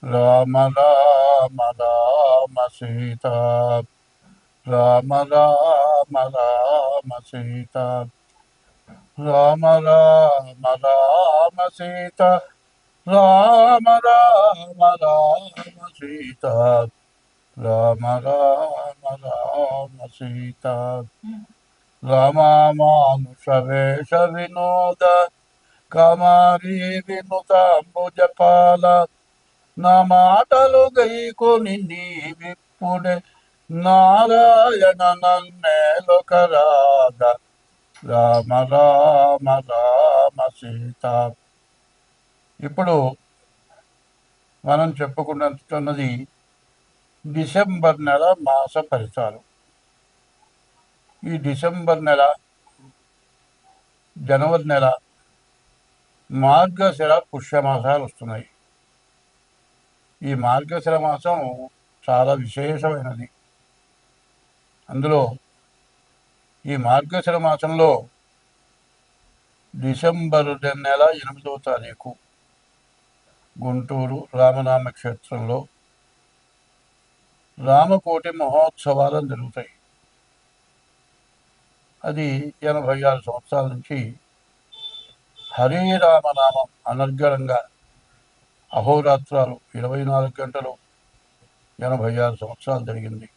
రామ రామ రామ సీత, రామ రామ రామ సీత, రామ రామ రామ సీత, రామ రామ రామ సీత, రామ రామ రామ సీత. రామానుష వేష వినోద కమారి వినుతాంబుజపాల, నా మాటలు గైకొని నీవిప్పుడే నారాయణ నన్నేలొకరాధ. రామ రామ రామ సీత. ఇప్పుడు మనం చెప్పుకుంటున్నది డిసెంబర్ నెల మాస ఫలితాలు. ఈ డిసెంబర్ నెల, జనవరి నెల, మార్గశిర పుష్యమాసాలు వస్తున్నాయి. ఈ మార్గశిర మాసం చాలా విశేషమైనది. అందులో ఈ మార్గశిర మాసంలో డిసెంబరు నెల 8వ తారీఖు గుంటూరు రామనామ క్షేత్రంలో రామకోటి మహోత్సవాలు జరుగుతాయి. అది 86 సంవత్సరాల నుంచి హరే రామనామం అనర్గళంగా అహోరాత్రాలు 24 గంటలు 86 సంవత్సరాలు జరిగింది.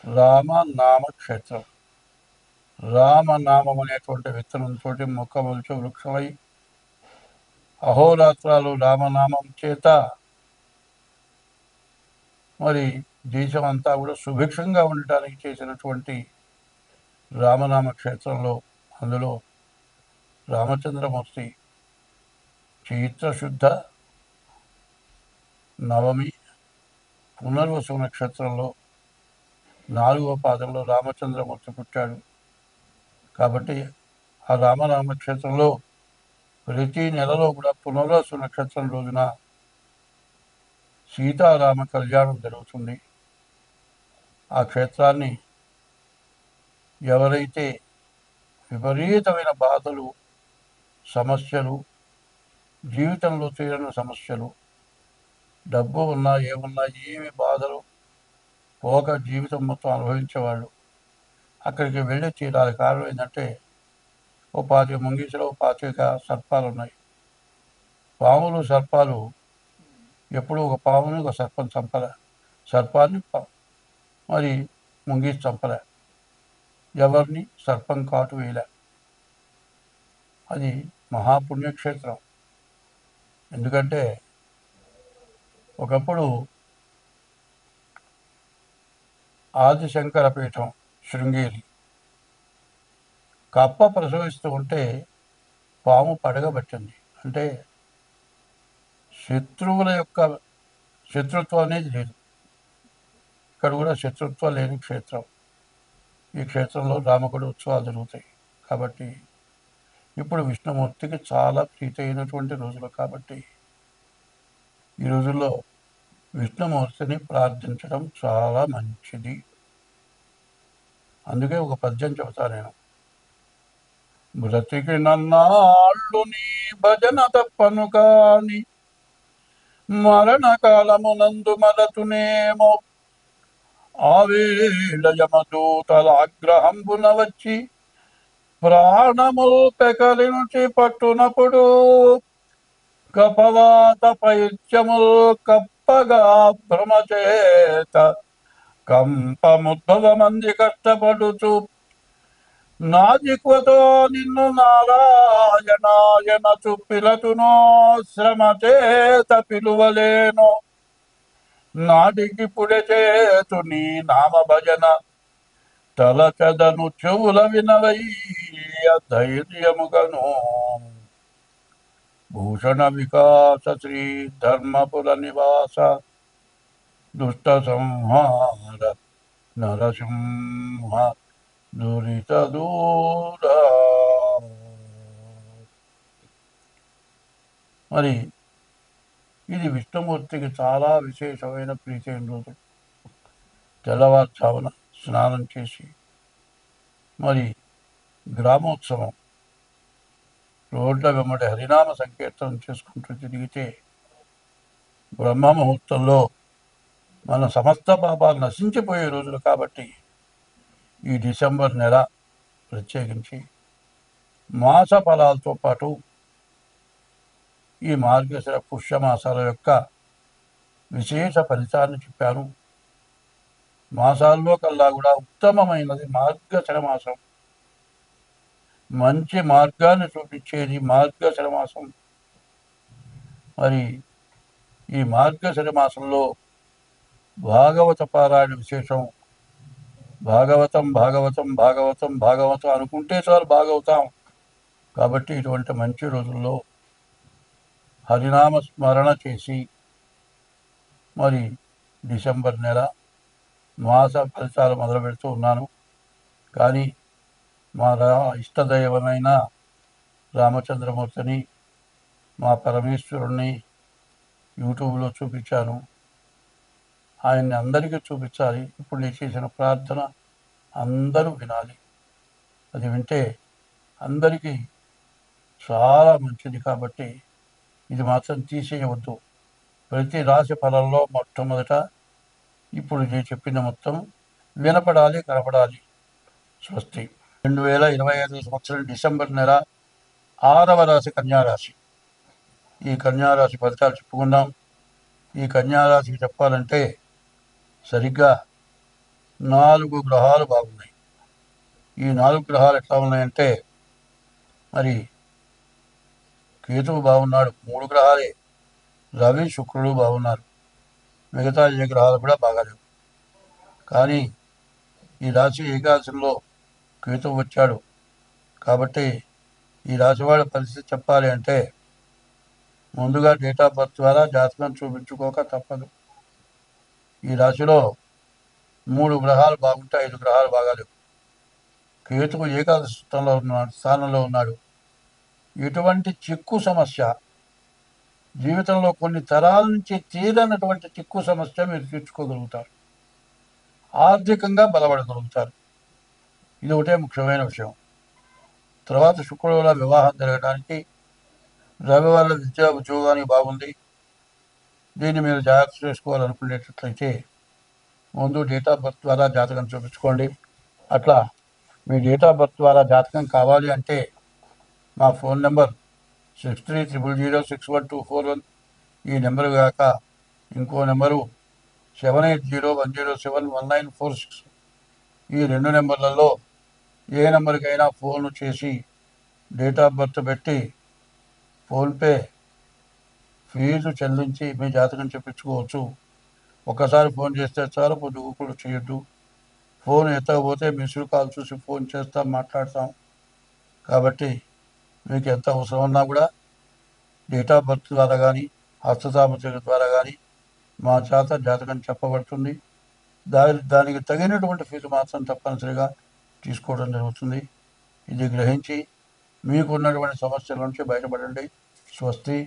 రామనామ క్షేత్రం. రామనామం అనేటువంటి విత్తనంతో మొక్క మొలిచి వృక్షమై అహోరాత్రాలు రామనామం చేత మరి దేశం అంతా కూడా సుభిక్షంగా ఉండటానికి చేసినటువంటి రామనామ క్షేత్రంలో, అందులో రామచంద్రమూర్తి చైత్రశుద్ధ నవమి పునర్వసు నక్షత్రంలో 4వ పాదంలో రామచంద్రమూర్తి పుట్టాడు. కాబట్టి ఆ రామనామ క్షేత్రంలో ప్రతి నెలలో కూడా పునర్వసు నక్షత్రం రోజున సీతారామ కళ్యాణం జరుగుతుంది. ఆ క్షేత్రాన్ని ఎవరైతే విపరీతమైన బాధలు, సమస్యలు, జీవితంలో తీరని సమస్యలు, డబ్బు ఉన్నా ఏమున్నా ఏమి బాధలు పోక జీవితం మొత్తం అనుభవించేవాళ్ళు అక్కడికి వెళ్ళి తీరాలి. కారణం ఏంటంటే ఓ 25 ముంగీసులు, 25 సర్పాలు ఉన్నాయి. పాములు, సర్పాలు ఎప్పుడు ఒక పాముని ఒక సర్పం చంపలే, సర్పాన్ని మరి ముంగీసి చంపలే, ఎవరిని సర్పం కాటు వేయలే. అది మహాపుణ్యక్షేత్రం. ఎందుకంటే ఒకప్పుడు ఆదిశంకర పీఠం శృంగేరి కప్ప ప్రసవిస్తూ ఉంటే పాము పడగబట్టింది. అంటే శత్రువుల యొక్క శత్రుత్వం అనేది లేదు. ఇక్కడ కూడా శత్రుత్వం లేని క్షేత్రం. ఈ క్షేత్రంలో రామకుడి ఉత్సవాలు జరుగుతాయి. కాబట్టి ఇప్పుడు విష్ణుమూర్తికి చాలా ప్రీతి అయినటువంటి రోజులు. కాబట్టి ఈ రోజుల్లో విష్ణుమూర్తిని ప్రార్థించడం చాలా మంచిది. అందుకే ఒక పద్యం చెబుతా నేను. బ్రతికి నన్నాళ్ళు నీ భజన తప్పను కాని, మరణకాలమునందు మరతునేమో. ఆవేళ యమదూతల ఆగ్రహంబున వచ్చి ప్రాణముల్ పెకలి నుంచి పట్టునప్పుడు, కపవాత పైత్యముల్ కప్పగా భ్రమచేత కంపముద్భవమంది కష్టపడుచు, నాజిక్వతో నిన్ను నారాయణాయనచు పిలతునో శ్రమ చేత పిలువలేను. నాటికి పుడె చేతు నీ నామ భజన తలచదను చెవుల వినవయ్య ధైర్యముగను. భూషణ వికాస శ్రీ ధర్మపుర నివాస దుష్ట సంహార నరసింహ దురిత దూర. మరి ఇది విష్ణుమూర్తికి చాలా విశేషమైన ప్రీతైన రోజు. తెల్లవారుజామున స్నానం చేసి మరి గ్రామోత్సవం రోడ్ల వెంబడి హరినామ సంకీర్తనం చేసుకుంటూ తిరిగితే బ్రహ్మ ముహూర్తంలో మన సమస్త పాపాలు నశించిపోయే రోజులు కాబట్టి ఈ డిసెంబర్ నెల ప్రత్యేకించి మాస ఫలాలతో పాటు ఈ మార్గశిర పుష్యమాసాల యొక్క విశేష ఫలితాన్ని చెప్పాను. మాసాల్లో కల్లా కూడా ఉత్తమమైనది మార్గశిర మాసం. మంచి మార్గాన్ని చూపించేది మార్గశిర మాసం. మరి ఈ మార్గశిర మాసంలో భాగవత పారాయణ విశేషం. భాగవతం భాగవతం భాగవతం భాగవతం అనుకుంటే చాలు భాగవతం. కాబట్టి ఇటువంటి మంచి రోజుల్లో హరినామ స్మరణ చేసి మరి డిసెంబర్ నెల మాస ఫలితాలు మొదలు పెడుతూ ఉన్నాను. కానీ మా ఇష్టదైవమైన రామచంద్రమూర్తిని, మా పరమేశ్వరుణ్ణి యూట్యూబ్లో చూపించాను. ఆయన్ని అందరికీ చూపించాలి. ఇప్పుడు నేను చేసిన ప్రార్థన అందరూ వినాలి. అది వింటే అందరికీ చాలా మంచిది. కాబట్టి ఇది మాత్రం తీసేయవద్దు. ప్రతి రాశి ఫలంలో మొట్టమొదట ఇప్పుడు నేను చెప్పిన మొత్తం వినపడాలి, కనపడాలి. స్వస్తి. 2025 సంవత్సరం డిసెంబర్ నెల 6వ రాశి కన్యారాశి. ఈ కన్యారాశి ఫలితాలు చెప్పుకుందాం. ఈ కన్యారాశికి చెప్పాలంటే సరిగ్గా 4 గ్రహాలు బాగున్నాయి. ఈ 4 గ్రహాలు ఎట్లా ఉన్నాయంటే, మరి కేతువు బాగున్నాడు, 3 గ్రహాలే. రవి శుక్రుడు బాగున్నారు, మిగతా ఏ గ్రహాలు కూడా బాగాలేవు. కానీ ఈ రాశి ఏకాదశంలో కేతువు వచ్చాడు. కాబట్టి ఈ రాశి వాళ్ళ పరిస్థితి చెప్పాలి అంటే ముందుగా డేట్ ఆఫ్ బర్త్ ద్వారా జాతకం చూపించుకోక తప్పదు. ఈ రాశిలో 3 గ్రహాలు బాగుంటే 5 గ్రహాలు బాగాలేవు. కేతువు ఏకాదశ స్థానంలో ఉన్నాడు. ఇటువంటి చిక్కు సమస్య జీవితంలో కొన్ని తరాల నుంచి తీరనటువంటి చిక్కు సమస్య మీరు తీర్చుకోగలుగుతారు. ఆర్థికంగా బలపడగలుగుతారు. ఇది ఒకటే ముఖ్యమైన విషయం. తర్వాత శుక్రుడు వల్ల వివాహం జరగడానికి, రవి వల్ల విద్యా ఉద్యోగానికి బాగుంది. దీన్ని మీరు జాగ్రత్త చేసుకోవాలనుకునేటట్లయితే ముందు డేట్ ఆఫ్ బర్త్ ద్వారా జాతకం చూపించుకోండి. అట్లా మీ డేట్ ఆఫ్ బర్త్ ద్వారా జాతకం కావాలి అంటే మా ఫోన్ నెంబర్ 6300061241. ఈ నెంబరు కాక ఇంకో నెంబరు 7801071946. ఈ 2 నెంబర్లలో ఏ నెంబర్కైనా ఫోన్ చేసి డేట్ ఆఫ్ బర్త్ పెట్టి ఫోన్పే ఫీజు చెల్లించి మీ జాతకం చెప్పించుకోవచ్చు. ఒక్కసారి ఫోన్ చేస్తే చాలు, పొద్దుగు కూడా చేయొద్దు. ఫోన్ ఎత్తకపోతే మిస్డ్ కాల్ చూసి ఫోన్ చేస్తాం, మాట్లాడతాం. కాబట్టి మీకు ఎంత అవసరం ఉన్నా కూడా డేట్ ఆఫ్ బర్త్ ద్వారా కానీ హస్తసామగ్రి ద్వారా కానీ మా చేత జాతకం చెప్పబడుతుంది. దానికి తగినటువంటి ఫీజు మాత్రం తప్పనిసరిగా తీసుకోవడం జరుగుతుంది. ఇది గ్రహించి మీకున్నటువంటి సమస్యల నుంచి బయటపడండి. స్వస్తి.